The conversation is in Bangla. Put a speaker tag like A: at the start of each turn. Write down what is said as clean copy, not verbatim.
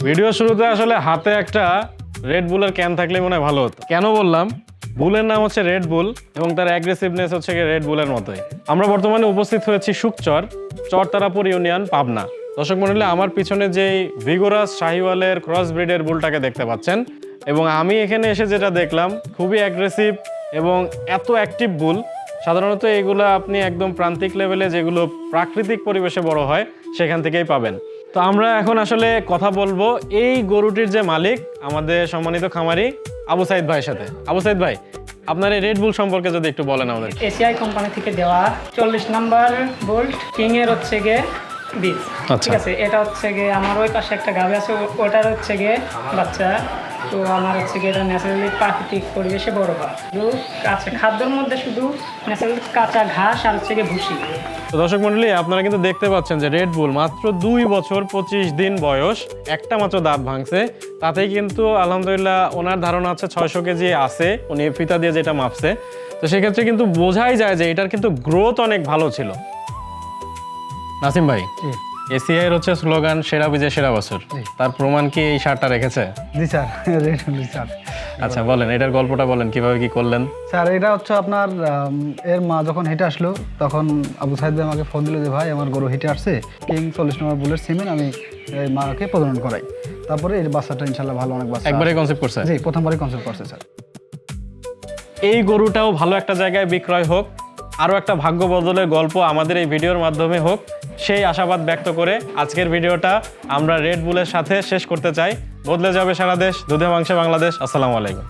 A: ভিডিও শুরুতে আসলে হাতে একটা রেড বুলের ক্যান থাকলে মনে হয় ভালো হতো। কেন বললাম? বুলের নাম হচ্ছে রেড বুল এবং তার অ্যাগ্রেসিভনেস হচ্ছে রেড বুলের মতোই। আমরা বর্তমানে উপস্থিত হয়েছি শুকচর, চরতারাপুর ইউনিয়ন, পাবনা। দর্শক মণ্ডলী, আমার পিছনে যেই ভিগোরাস শাহিওয়ালের ক্রস ব্রিডের বুলটাকে দেখতে পাচ্ছেন, এবং আমি এখানে এসে যেটা দেখলাম খুবই অ্যাগ্রেসিভ এবং এত অ্যাক্টিভ বুল। সাধারণত এগুলো আপনি একদম প্রান্তিক লেভেলে যেগুলো প্রাকৃতিক পরিবেশে বড় হয় সেখান থেকেই পাবেন। তো আমরা এখন আসলে কথা বলবো এই গরুটির যে মালিক, আমাদের সম্মানিত খামারি আবু সাইদ ভাইয়ের সাথে। আবু সাইদ ভাই, আপনার এই রেড বুল সম্পর্কে যদি একটু বলেন আমাদের।
B: এসিআই কোম্পানি থেকে দেওয়া 40 নাম্বার বোল্ট কিং এর হচ্ছে গিয়ে বীজ। ঠিক আছে, এটা হচ্ছে গিয়ে আমার ওই পাশে একটা গাভী আছে, ওটার হচ্ছে গিয়ে বাচ্চা। তো আমার হচ্ছে গিয়ে এটা ন্যাচারালি প্রাকৃতিক পরিবেশে বড় হয়। শুধু কাঁচা খাদ্যের মধ্যে শুধু ন্যাচারালি কাঁচা ঘাস আর হচ্ছে গিয়ে ভুসি।
A: তো দর্শক মণ্ডলী, আপনারা কিন্তু দেখতে পাচ্ছেন যে রেড বুল মাত্র 2 বছর 25 দিন বয়স, একটা মাত্র দাঁত ভাঙছে। তাতেই কিন্তু আলহামদুলিল্লাহ ওনার ধারণা হচ্ছে 600 কেজি আছে, উনি ফিতা দিয়ে যেটা মাপছে। তো সেক্ষেত্রে কিন্তু বোঝাই যায় যে এটার কিন্তু গ্রোথ অনেক ভালো ছিল। নাসিম ভাই, এসিআই এর হচ্ছে স্লোগান সেরা বীজে সেরা বছর, তার প্রমাণ কি এই শার্টটা রেখেছে?
C: জি স্যার, স্যার।
A: আচ্ছা বলেন, এটার গল্পটা বলেন, কিভাবে কি করলেন?
C: স্যার, এটা হচ্ছে আপনার এর মা যখন হিটে আসলো তখন আবু সাইদ ভাই আমাকে ফোন দিল যে ভাই আমার গরু হিটে আসছে, কিং 40 নম্বর বুলের সিমেন্ট আমি এই মাকে প্রজনন করাই। তারপরে এই বাচ্চাটা ইনশাল্লাহ ভালো অনেক বাচ্চা
A: একবারে কনসেপ্ট করছে?
C: জি, প্রথমবারই কনসেপ্ট করছে স্যার।
A: এই গরুটাও ভালো একটা জায়গায় বিক্রয় হোক, আরও একটা ভাগ্য বদলের গল্প আমাদের এই ভিডিওর মাধ্যমে হোক, সেই আশাবাদ ব্যক্ত করে আজকের ভিডিওটা আমরা রেড বুলের সাথে শেষ করতে চাই। বদলে যাবে সারা দেশ, দুধে মাংসে বাংলাদেশ। আসসালামু আলাইকুম।